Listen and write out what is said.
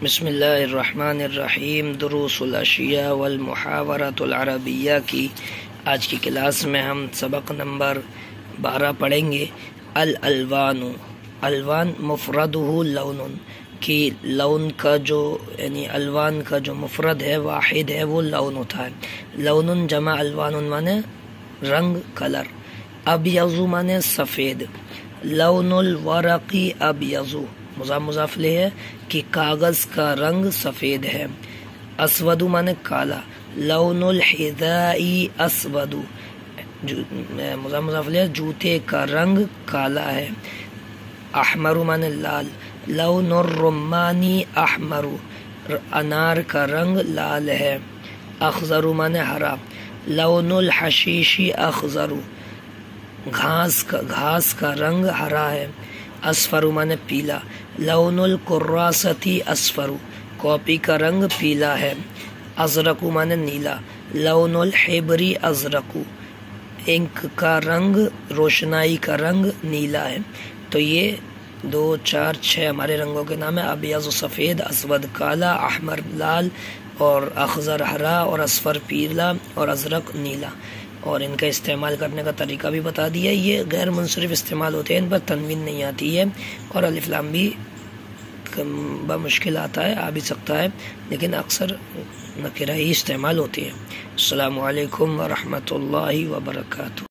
بسم اللہ الرحمن الرحیم۔ دروس الاشیاء والمحاورۃ العربیہ کی آج کی کلاس میں ہم سبق نمبر 12 پڑھیں گے۔ الالوان، الوان مفردہ لون، کہ لون کا جو یعنی الوان کا جو مفرد ہے واحد ہے وہ لون ہوتا ہے۔ لون جمع الوان مانے رنگ کلر۔ ابیض مانے سفید۔ لون الورقی ابیض مضاف مضاف الیہ ہے کہ کاغذ کا رنگ سفید ہے۔ اسود مانے کالا۔ لون الحذاء اسود مضاف مضاف الیہ جوتے کا رنگ کالا ہے۔ احمر مانے لال۔ لون الرمانی احمر انار کا رنگ لال ہے۔ اخضر مانے ہرا۔ لون الحشیش اخضر گھاس کا رنگ ہرا ہے۔ اصفر مانے پیلا۔ لون الکراستی اصفر کاپی کا رنگ پیلا ہے۔ ازرق مانے نیلا۔ لون الحبری ازرق انک کا رنگ روشنائی کا رنگ نیلا ہے۔ تو یہ 2 4 6 ہمارے رنگوں کے نام ہیں۔ ابیض سفید، اسود کالا، احمر لال، اور اخضر ہرا، اور اصفر پیلا، اور ازرق نیلا۔ اور ان کا استعمال کرنے کا طریقہ بھی بتا دیا۔ یہ غیر منصرف استعمال ہوتے ہیں، ان پر تنوین نہیں آتی ہے، اور الف لام بھی بمشکل آتا ہے، آ بھی سکتا ہے، لیکن اکثر نکرہ ہی استعمال ہوتی ہے۔ السلام علیکم ورحمۃ اللہ وبرکاتہ۔